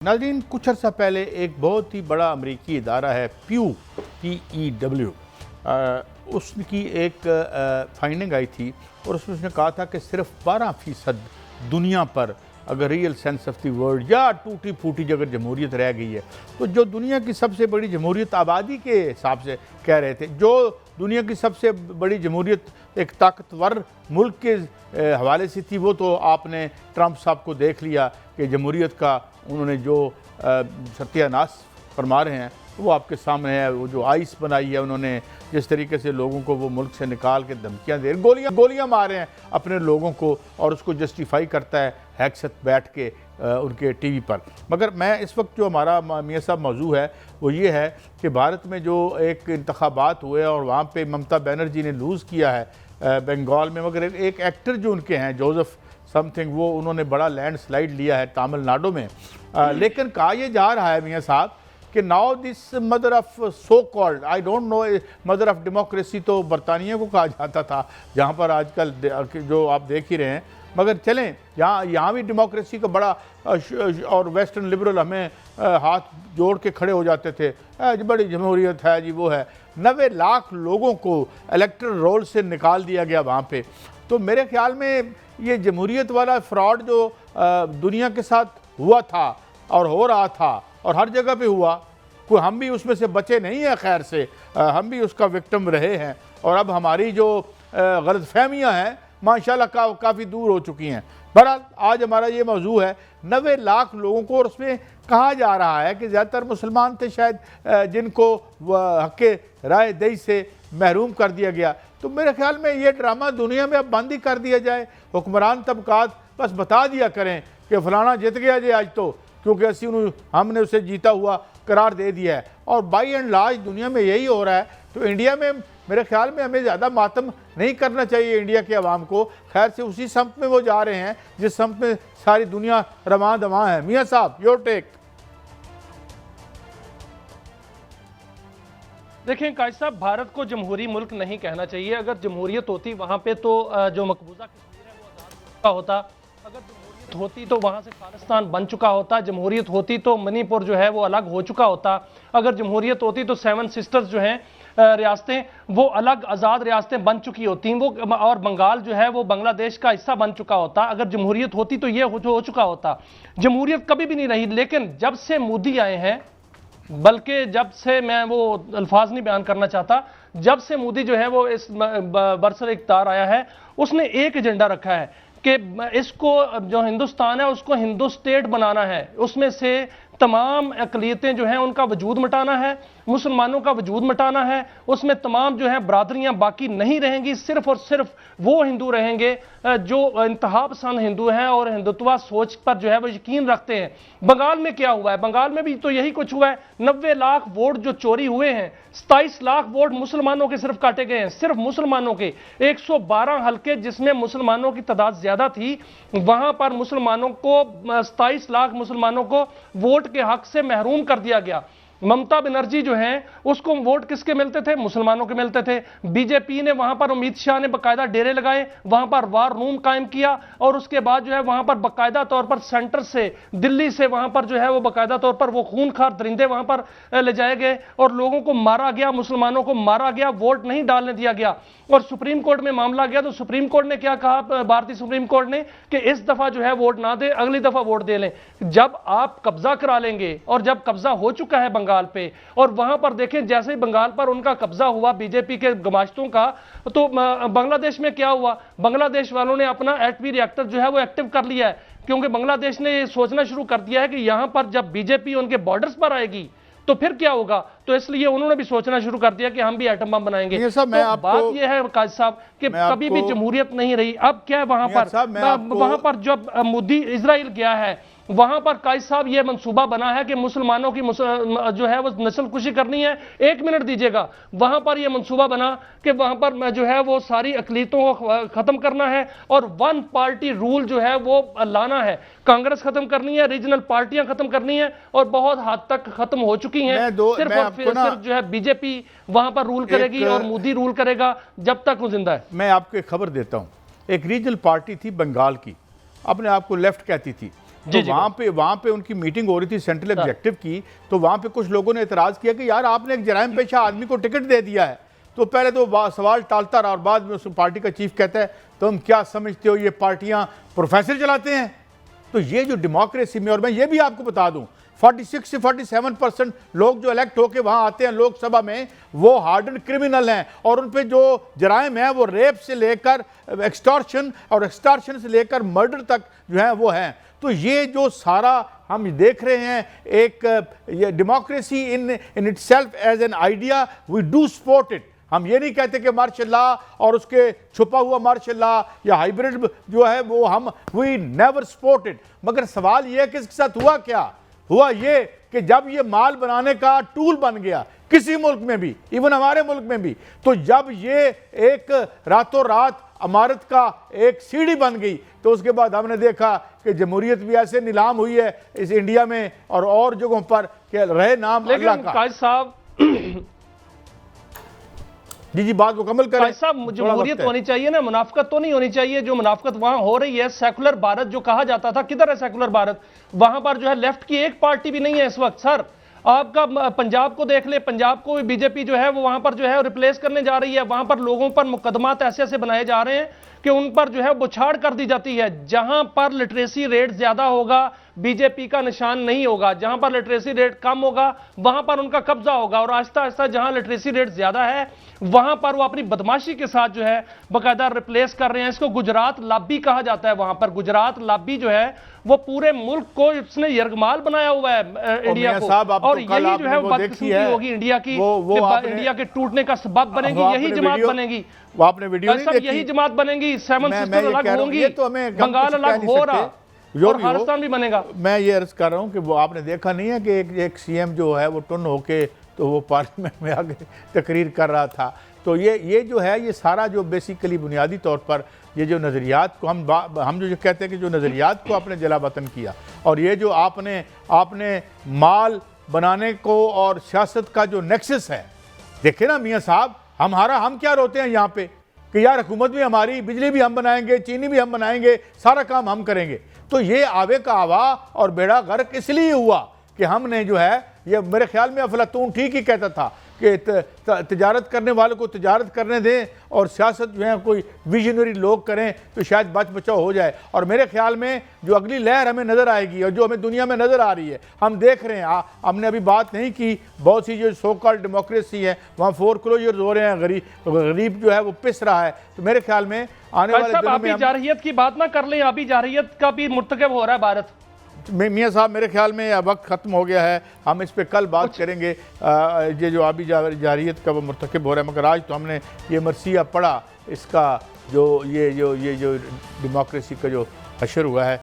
नाज़रीन, कुछ अर्सा पहले एक बहुत ही बड़ा अमरीकी इदारा है प्यू PEW, उसकी एक फाइंडिंग आई थी और उसमें उसने कहा था कि सिर्फ 12% दुनिया पर अगर real sense of the world या टूटी फूटी अगर जमहूरियत रह गई है, तो जो दुनिया की सबसे बड़ी जमहूरियत आबादी के हिसाब से कह रहे थे, जो दुनिया की सबसे बड़ी जमहूरियत एक ताकतवर मुल्क के हवाले से थी, वो तो आपने ट्रंप साहब को देख लिया कि जमहूरियत का उन्होंने जो सत्यानाश फरमा रहे हैं वो आपके सामने है। वो जो आइस बनाई है उन्होंने, जिस तरीके से लोगों को वो मुल्क से निकाल के धमकियाँ दे, गोलियाँ मार रहे हैं अपने लोगों को, और उसको जस्टिफाई करता है हैकसत बैठ के उनके टीवी पर। मगर मैं इस वक्त जो हमारा मियाँ साहब मौजू है वो ये है कि भारत में जो एक इंतखाबात हुए और वहाँ पे ममता बनर्जी ने लूज़ किया है बंगाल में, मगर एक एक्टर जो उनके हैं जोसेफ समथिंग, वो उन्होंने बड़ा लैंडस्लाइड लिया है तमिलनाडु में। लेकिन कहा यह जा रहा है मियाँ साहब कि now this mother of so called, I don't know, mother of democracy तो बरतानिया को कहा जाता था, जहाँ पर आजकल जो आप देख ही रहे हैं। मगर चलें, यहाँ भी डेमोक्रेसी का बड़ा और वेस्टर्न लिबरल हमें हाथ जोड़ के खड़े हो जाते थे, बड़ी जमहूरियत है जी, वो है। 90 लाख लोगों को इलेक्टरल रोल से निकाल दिया गया वहाँ पे। तो मेरे ख्याल में ये जमहूरियत वाला फ्रॉड जो दुनिया के साथ हुआ था और हो रहा था और हर जगह पे हुआ, कोई हम भी उसमें से बचे नहीं हैं, खैर से हम भी उसका विक्टिम रहे हैं। और अब हमारी जो गलतफहमियाँ हैं माशाल्लाह काफ़ी दूर हो चुकी हैं। बहरहाल आज हमारा ये मौजू है 90 लाख लोगों को, और उसमें कहा जा रहा है कि ज़्यादातर मुसलमान थे शायद, जिनको हक़ राय दही से महरूम कर दिया गया। तो मेरे ख्याल में ये ड्रामा दुनिया में अब बंद ही कर दिया जाए। हुक्मरान तबकात बस बता दिया करें कि फ़लाना जीत गया जी आज, तो क्योंकि हमने उसे जीता हुआ करार दे दिया है। और बाई एंड लार्ज दुनिया में यही हो रहा है। तो इंडिया में मेरे ख्याल में हमें ज़्यादा मातम नहीं करना चाहिए इंडिया के अवाम को। खैर से उसी सम्त में वो जा रहे हैं जिस सम्त में सारी दुनिया रवां दवां है। मियाँ साहब, योर टेक। देखें कायद साहब, भारत को जमहूरी मुल्क नहीं कहना चाहिए। अगर जमहूरियत होती वहाँ पे तो जो मकबूजा कश्मीर है वो आज़ाद हो चुका होता। अगर जमहूरियत होती तो वहाँ से खालिस्तान बन चुका होता। जमहूरियत होती तो मणिपुर जो है वो अलग हो चुका होता। अगर जमहूरियत होती तो 7 सिस्टर्स जो हैं रियासतें, वो अलग आज़ाद रियासतें बन चुकी होती वो, और बंगाल जो है वो बांग्लादेश का हिस्सा बन चुका होता। अगर जमहूरियत होती तो ये हो चुका होता। जमहूरियत कभी भी नहीं रही। लेकिन जब से मोदी आए हैं, बल्कि जब से, मैं वो अल्फाज नहीं बयान करना चाहता, जब से मोदी जो है वो इस बरसर इख्तियार आया है, उसने एक एजेंडा रखा है कि इसको जो हिंदुस्तान है उसको हिंदू स्टेट बनाना है। उसमें से तमाम अक़लियतें जो हैं उनका वजूद मिटाना है, मुसलमानों का वजूद मिटाना है। उसमें तमाम जो है बरादरियां बाकी नहीं रहेंगी, सिर्फ और सिर्फ वो हिंदू रहेंगे जो इंतहा पसंद हिंदू हैं और हिंदुत्व सोच पर जो है वो यकीन रखते हैं। बंगाल में क्या हुआ है? बंगाल में भी तो यही कुछ हुआ है। 90 लाख वोट जो चोरी हुए हैं, 27 लाख वोट मुसलमानों के सिर्फ काटे गए हैं, सिर्फ मुसलमानों के। 112 हल्के जिसमें मुसलमानों की तादाद ज्यादा थी, वहां पर मुसलमानों को 27 लाख मुसलमानों को वोट के हक से महरूम कर दिया गया। ममता बनर्जी जो हैं उसको वोट किसके मिलते थे? मुसलमानों के मिलते थे। बीजेपी ने वहां पर, अमित शाह ने बाकायदा डेरे लगाए, वहां पर वार रूम कायम किया, और उसके बाद जो है वहां पर बाकायदा तौर पर सेंटर से, दिल्ली से वहां पर जो है वो बाकायदा तौर पर वो खूनखार दरिंदे वहां पर ले जाए गए और लोगों को मारा गया, मुसलमानों को मारा गया, वोट नहीं डालने दिया गया। और सुप्रीम कोर्ट में मामला गया तो सुप्रीम कोर्ट ने क्या कहा, भारतीय सुप्रीम कोर्ट ने, कि इस दफा जो है वोट ना दे, अगली दफा वोट दे लें। जब आप कब्जा करा लेंगे, और जब कब्जा हो चुका है बंगाल पे, और वहां पर देखें जैसे ही बंगाल पर उनका कब्जा हुआ बीजेपी के गमाश्तों का, तो बांग्लादेश में क्या हुआ? बांग्लादेश वालों ने अपना एटमी रिएक्टर जो है वो एक्टिव कर लिया है, क्योंकि बांग्लादेश ने ये सोचना शुरू कर दिया है कि यहां पर जब बीजेपी उनके बॉर्डर्स पर आएगी तो फिर क्या होगा। तो इसलिए उन्होंने भी सोचना शुरू कर दिया कि हम भी एटम बम बनाएंगे। तो बात यह है काजी साहब कि कभी भी जमहूरियत नहीं रही। अब क्या है वहां पर जब मोदी इजराइल गया है, वहां पर काजी साहब ये मंसूबा बना है कि मुसलमानों की जो है वो नस्लकुशी करनी है। 1 मिनट दीजिएगा, वहां पर यह मंसूबा बना कि वहां पर जो है वो सारी अकलीतों को खत्म करना है और 1 पार्टी रूल जो है वो लाना है। कांग्रेस खत्म करनी है, रीजनल पार्टियां खत्म करनी है, और बहुत हद तक खत्म हो चुकी हैं। सिर्फ जो है बीजेपी वहां पर रूल करेगी और मोदी रूल करेगा जब तक वो जिंदा है। मैं आपको एक खबर देता हूं। एक रीजनल पार्टी थी बंगाल की, अपने आप को लेफ्ट कहती थी, तो वहाँ पे उनकी मीटिंग हो रही थी सेंट्रल एग्जेक्टिव की, तो वहाँ पे कुछ लोगों ने एतराज़ किया कि यार आपने एक जराइम पेशा आदमी को टिकट दे दिया है। तो पहले तो सवाल टालता रहा और बाद में उस पार्टी का चीफ कहता है तुम क्या समझते हो ये पार्टियां प्रोफेसर चलाते हैं। तो ये जो डेमोक्रेसी में, और मैं ये भी आपको बता दूं 46 से 47% लोग जो इलेक्ट होकर वहां आते हैं लोकसभा में वो हार्डन क्रिमिनल हैं और उन पे जो जराइम है वो रेप से लेकर एक्सटॉर्शन और एक्सटॉर्शन से लेकर मर्डर तक जो है वो हैं। तो ये जो सारा हम देख रहे हैं एक ये democracy in itself as an idea we do support it. हम ये नहीं कहते कि मार्शल लॉ और उसके छुपा हुआ मार्शल लॉ या हाइब्रिड जो है वो हम वी नेवर सपोर्ट इट। मगर सवाल ये है कि इसके साथ हुआ क्या? हुआ ये कि जब ये माल बनाने का टूल बन गया किसी मुल्क में भी, इवन हमारे मुल्क में भी, तो जब ये एक रातों रात अमारत का एक सीढ़ी बन गई तो उसके बाद हमने देखा कि जमहूरियत भी ऐसे नीलाम हुई है इस इंडिया में और जगहों पर कि रहे नाम अल्लाह का। काजी साहब जी बात मुकम्मल करें साहब, जमहूरियत होनी चाहिए ना, मुनाफकत तो नहीं होनी चाहिए। जो मुनाफकत वहां हो रही है, सेकुलर भारत जो कहा जाता था, किधर है सेकुलर भारत? वहां पर जो है लेफ्ट की एक पार्टी भी नहीं है इस वक्त। सर आपका पंजाब को देख ले, पंजाब को बीजेपी जो है वो वहां पर जो है रिप्लेस करने जा रही है। वहां पर लोगों पर मुकदमात ऐसे ऐसे बनाए जा रहे हैं कि उन पर जो है बुछाड़ कर दी जाती है। जहां पर लिटरेसी रेट ज्यादा होगा बीजेपी का निशान नहीं होगा, जहां पर लिटरेसी रेट कम होगा वहां पर उनका कब्जा होगा। और आहिस्ता आहिस्ता जहां लिटरेसी रेट ज्यादा है वहां पर वो अपनी बदमाशी के साथ जो है बाकायदा रिप्लेस कर रहे हैं। इसको गुजरात लॉबी कहा जाता है। वहां पर गुजरात लॉबी जो है वो पूरे मुल्क को उसने यरगमाल बनाया हुआ है इंडिया को। और यही जो है बदकिस्मती होगी इंडिया की, इंडिया के टूटने का सबब बनेगी यही जमात बनेगी। वो आपने वीडियो नहीं देखी? यही जमात बनेगी। 7 सिस्टर अलग होंगी, बंगाल अलग हो रहा और खालिस्तान भी बनेगा। मैं ये अर्ज कर रहा हूँ कि वो आपने देखा नहीं है कि एक सीएम जो है वो टुन होके तो वो पार्लियामेंट में आगे तकरीर कर रहा था। तो ये जो है ये सारा जो बेसिकली बुनियादी तौर पर ये जो नज़रियात को हम जो कहते हैं कि जो नज़रियात को आपने जला वतन किया और ये जो आपने माल बनाने को और सियासत का जो नेक्सस है, देखे ना मियाँ साहब, हम क्या रोते हैं यहाँ पे कि यार हुकूमत भी हमारी, बिजली भी हम बनाएंगे, चीनी भी हम बनाएंगे, सारा काम हम करेंगे। तो ये आवे का आवा और बेड़ा गर्क इसलिए हुआ कि हमने जो है ये, मेरे ख्याल में अफलातून ठीक ही कहता था कि तिजारत करने वालों को तिजारत करने दें और सियासत जो है कोई विजनरी लोग करें तो शायद बच बचाव हो जाए। और मेरे ख्याल में जो अगली लहर हमें नज़र आएगी और जो हमें दुनिया में नज़र आ रही है, हम देख रहे हैं, हमने अभी बात नहीं की, बहुत सी जो सो कॉल्ड डेमोक्रेसी है वहाँ फोरक्लोजर्स हो रहे हैं, गरीब जो है वो पिस रहा है। तो मेरे ख्याल में आने वाले दिनों में जारहियत की बात ना कर लें, अभी जारहियत का भी मुर्तकब हो रहा है भारत। मियाँ साहब मेरे ख्याल में वक्त ख़त्म हो गया है, हम इस पे कल बात करेंगे। ये जो अभी जारियत का वो मुर्तकब हो रहा है, मगर आज तो हमने ये मरसिया पढ़ा, इसका जो ये जो डेमोक्रेसी का जो हशर हुआ है